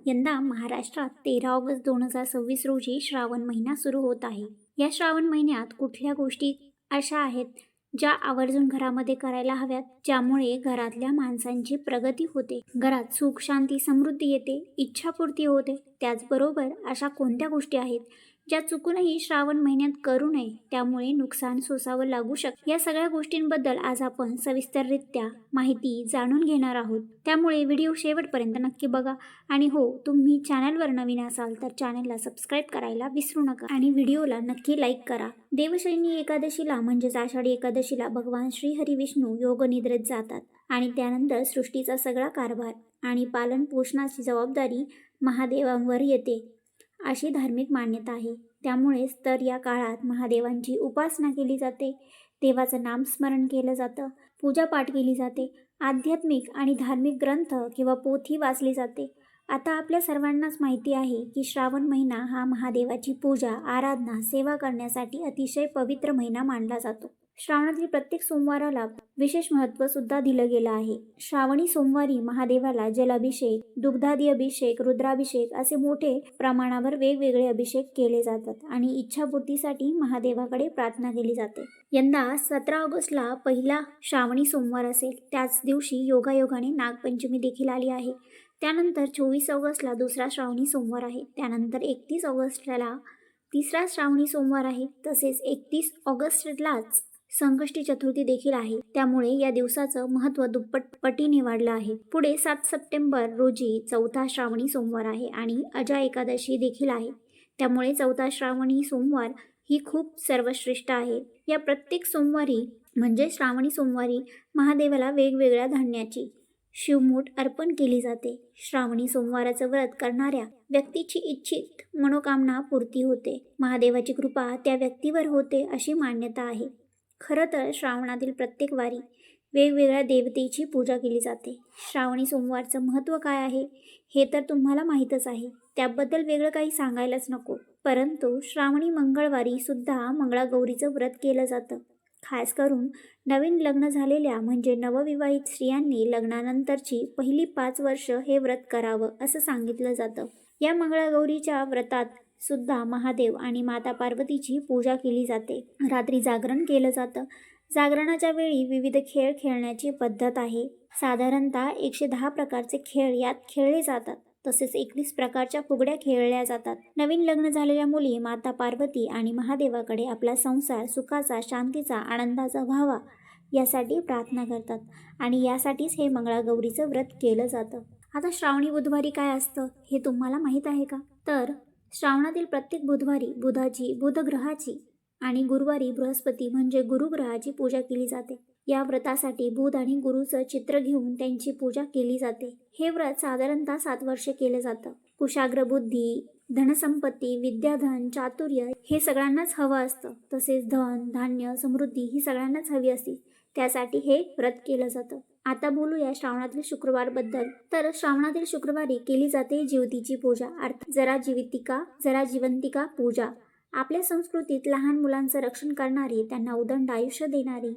यंदा महाराष्ट्रात 13 ऑगस्ट 2026 रोजी श्रावण महिना सुरू होत आहे. या श्रावण महिन्यात कुठल्या गोष्टी अशा आहेत ज्या आवर्जून घरामध्ये करायला हव्यात, ज्यामुळे घरातल्या माणसांची प्रगती होते, घरात सुख शांती समृद्धी येते, इच्छापूर्ती होते. त्याचबरोबर अशा कोणत्या गोष्टी आहेत ज्या चुकूनही श्रावण महिन्यात करू नये, त्यामुळे नुकसान सोसावं लागू शकतं. या सगळ्या गोष्टींबद्दल आज आपण सविस्तररित्या माहिती जाणून घेणार आहोत. त्यामुळे व्हिडिओ शेवटपर्यंत नक्की बघा. आणि हो, तुम्ही चॅनलवर नवीन असाल तर चॅनलला सबस्क्राईब करायला विसरू नका आणि व्हिडिओला नक्की लाईक करा. देवशयनी एकादशीला म्हणजेच आषाढी एकादशीला भगवान श्री हरी विष्णू योगनिद्रेत जातात आणि त्यानंतर सृष्टीचा सगळा कारभार आणि पालन पोषणाची जबाबदारी महादेवांवर येते, अशी धार्मिक मान्यता आहे. त्यामुळेच तर या काळात महादेवांची उपासना केली जाते, देवाचं नामस्मरण केलं जातं, पूजापाठ केली जाते, आध्यात्मिक आणि धार्मिक ग्रंथ किंवा पोथी वाचली जाते. आता आपल्या सर्वांनाच माहिती आहे की श्रावण महिना हा महादेवाची पूजा, आराधना, सेवा करण्यासाठी अतिशय पवित्र महिना मानला जातो. श्रावणातील प्रत्येक सोमवाराला विशेष महत्त्व सुद्धा दिलं गेलं आहे. श्रावणी सोमवारी महादेवाला जलाभिषेक, दुग्धादी अभिषेक, रुद्राभिषेक असे मोठे प्रमाणावर वेगवेगळे अभिषेक केले जातात आणि इच्छापूर्तीसाठी महादेवाकडे प्रार्थना केली जाते. यंदा 17 ऑगस्टला पहिला श्रावणी सोमवार असेल. त्याच दिवशी योगायोगाने नागपंचमी देखील आली आहे. त्यानंतर 24 ऑगस्टला दुसरा श्रावणी सोमवार आहे. त्यानंतर 31 ऑगस्टला तिसरा श्रावणी सोमवार आहे. तसेच 31 ऑगस्टलाच संकष्टी चतुर्थी देखील आहे. त्यामुळे या दिवसाचं महत्त्व दुप्पटीने वाढलं आहे. पुढे 7 सप्टेंबर रोजी चौथा श्रावणी सोमवार आहे आणि अजा एकादशी देखील आहे. त्यामुळे चौथा श्रावणी सोमवार ही खूप सर्वश्रेष्ठ आहे. या प्रत्येक सोमवारी म्हणजे श्रावणी सोमवारी महादेवाला वेगवेगळ्या धान्याची शिवमूठ अर्पण केली जाते. श्रावणी सोमवाराचं व्रत करणाऱ्या व्यक्तीची इच्छित मनोकामना पूर्ती होते. महादेवाची कृपा त्या व्यक्तीवर होते अशी मान्यता आहे. खरं तर श्रावणातील प्रत्येक वारी वेगवेगळ्या देवतेची पूजा केली जाते. श्रावणी सोमवारचं महत्त्व काय आहे हे तर तुम्हाला माहीतच आहे, त्याबद्दल वेगळं काही सांगायलाच नको. परंतु श्रावणी मंगळवारी सुद्धा मंगळागौरीचं व्रत केलं जातं. खास करून नवीन लग्न झालेल्या म्हणजे नवविवाहित स्त्रियांनी लग्नानंतरची पहिली 5 वर्ष हे व्रत करावं असं सांगितलं जातं. या मंगळागौरीच्या व्रतात सुद्धा महादेव आणि माता पार्वतीची पूजा केली जाते. रात्री जागरण केलं जातं. जागरणाच्या वेळी विविध खेळ खेळण्याची पद्धत आहे. साधारणतः 110 प्रकारचे खेळ यात खेळले जातात. तसेच 21 प्रकारच्या फुगड्या खेळल्या जातात. नवीन लग्न झालेल्या मुली माता पार्वती आणि महादेवाकडे आपला संसार सुखाचा, शांतीचा, आनंदाचा व्हावा यासाठी प्रार्थना करतात आणि यासाठीच हे मंगळागौरीचं व्रत केलं जातं. आता श्रावणी बुधवारी काय असतं हे तुम्हाला माहीत आहे का? तर श्रावणातील प्रत्येक बुधवारी बुध ग्रहाची आणि गुरुवारी बृहस्पती म्हणजे गुरुग्रहाची पूजा केली जाते. या व्रतासाठी बुध आणि गुरुचं चित्र घेऊन त्यांची पूजा केली जाते. हे व्रत साधारणतः 7 वर्षे केलं जातं. कुशाग्र बुद्धी, धनसंपत्ती, विद्याधन, चातुर्य हे सगळ्यांनाच हवं असतं. तसेच धन, धान्य, समृद्धी ही सगळ्यांनाच हवी असते. त्यासाठी हे व्रत केलं जातं. आता बोलूया श्रावणातील शुक्रवारबद्दल. तर श्रावणातील शुक्रवारी केली जाते ज्योतीची पूजा, अर्थात जरा जिवंतिका पूजा. आपल्या संस्कृतीत लहान मुलांचं रक्षण करणारी, त्यांना उदंड आयुष्य देणारी,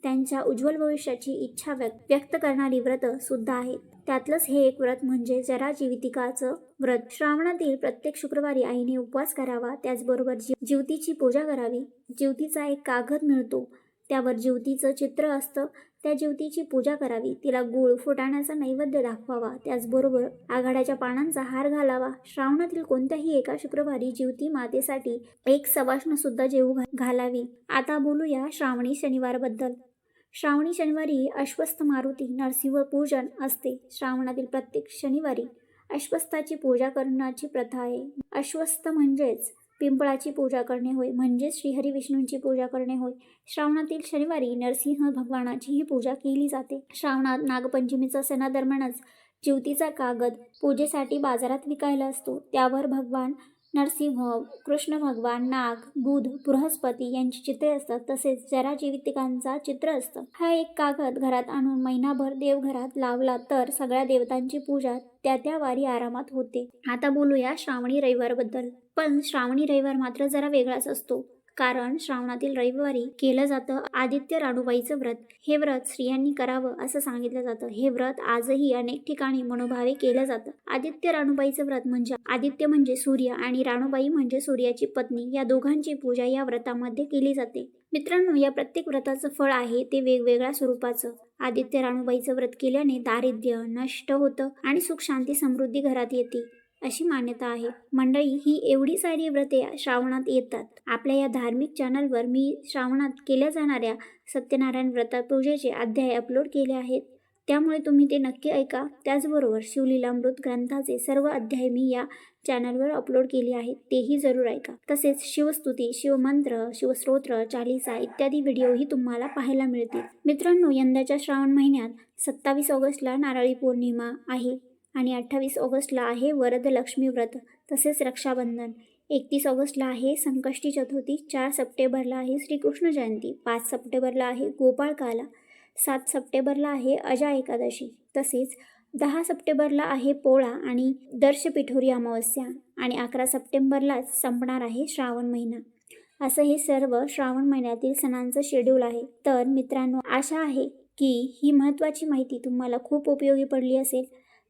त्यांच्या उज्ज्वल भविष्याची इच्छा व्यक्त करणारी व्रत सुद्धा आहेत. त्यातलंच हे एक व्रत म्हणजे जरा जीवितिकाचं व्रत. श्रावणातील प्रत्येक शुक्रवारी आईने उपवास करावा. त्याचबरोबर ज्योतीची पूजा करावी. ज्योतीचा एक कागद मिळतो, त्यावर ज्योतीचं चित्र असतं. त्या ज्योतीची पूजा करावी. तिला गूळ, फुटाण्याचा नैवेद्य दाखवावा. त्याचबरोबर आघाड्याच्या पानांचा हार घालावा. श्रावणातील कोणत्याही एका शुक्रवारी ज्योती मातेसाठी एक सवाष्ण सुद्धा जेवू घालावी. आता बोलूया श्रावणी शनिवारबद्दल. श्रावणी शनिवारी अश्वस्थ मारुती नरसिंह पूजन असते. श्रावणातील प्रत्येक शनिवारी अश्वस्थाची पूजा करण्याची प्रथा आहे. अश्वस्थ म्हणजेच पिंपळाची पूजा करणे होय, म्हणजेच श्रीहरी विष्णूंची पूजा करणे होय. श्रावणातील शनिवारी नरसिंह भगवानाचीही पूजा केली जाते. श्रावणात नागपंचमीचा सणादरम्यानच ज्योतीचा कागद पूजेसाठी बाजारात विकायला असतो. त्यावर भगवान नरसिंह, कृष्ण भगवान, नाग, बुध, बृहस्पती यांची चित्रे असतात. तसेच जरा जीवितिकांचा चित्र असतं. हा एक कागद घरात आणून महिनाभर देवघरात लावला तर सगळ्या देवतांची पूजा त्या वारी आरामात होते. आता बोलूया श्रावणी रविवारबद्दल. पण श्रावणी रविवार मात्र जरा वेगळाच असतो. कारण श्रावणातील रविवारी केलं जातं आदित्य राणूबाईचं व्रत. हे व्रत स्त्रियांनी करावं असं सांगितलं जातं. हे व्रत आजही अनेक ठिकाणी मनोभावे केलं जातं. आदित्य राणूबाईचं व्रत म्हणजे आदित्य म्हणजे सूर्य आणि राणूबाई म्हणजे सूर्याची पत्नी, या दोघांची पूजा या व्रतामध्ये केली जाते. मित्रांनो, या प्रत्येक व्रताचं फळ आहे ते वेगवेगळ्या स्वरूपाचं. आदित्य राणूबाईचं व्रत केल्याने दारिद्र्य नष्ट होतं आणि सुख शांती समृद्धी घरात येते अशी मान्यता आहे. मंडळी, ही एवढी सारी व्रते श्रावणात येतात. आपल्या या धार्मिक चॅनलवर मी श्रावणात केल्या जाणाऱ्या सत्यनारायण व्रता पूजेचे अध्याय अपलोड केले आहेत, त्यामुळे तुम्ही ते नक्की ऐका. त्याचबरोबर शिवलीलामृत ग्रंथाचे सर्व अध्याय मी या चॅनलवर अपलोड केले आहेत, तेही जरूर ऐका. तसेच शिवस्तुती, शिवमंत्र, शिवस्तोत्र, चालीसा इत्यादी व्हिडिओही तुम्हाला पाहायला मिळतील. मित्रांनो, यंदाच्या श्रावण महिन्यात 27 ऑगस्टला नारळी पौर्णिमा आहे आणि 28 ऑगस्टला आहे वरदलक्ष्मी व्रत, तसेच रक्षाबंधन. 31 ऑगस्टला आहे संकष्टी चतुर्थी, 4 सप्टेंबरला आहे श्रीकृष्ण जयंती, 5 सप्टेंबरला आहे गोपाळकाला, 7 सप्टेंबरला आहे अजा एकादशी, तसेच 10 सप्टेंबरला आहे पोळा आणि दर्शपिठोरी अमावस्या आणि 11 सप्टेंबरलाच संपणार आहे श्रावण महिना. असं हे सर्व श्रावण महिन्यातील सणांचं शेड्यूल आहे. तर मित्रांनो, आशा आहे की ही महत्त्वाची माहिती तुम्हाला खूप उपयोगी पडली असेल.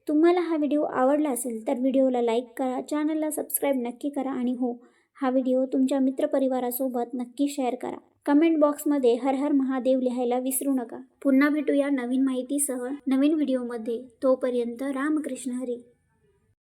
तुम्हाला हा व्हिडिओ आवडला असेल तर व्हिडिओला लाईक करा, चॅनलला सबस्क्राईब नक्की करा आणि हो, हा व्हिडिओ तुमच्या मित्रपरिवारासोबत नक्की शेअर करा. कमेंट बॉक्समध्ये हर हर महादेव लिहायला विसरू नका. पुन्हा भेटूया नवीन माहितीसह नवीन व्हिडिओमध्ये. तोपर्यंत रामकृष्ण हरी.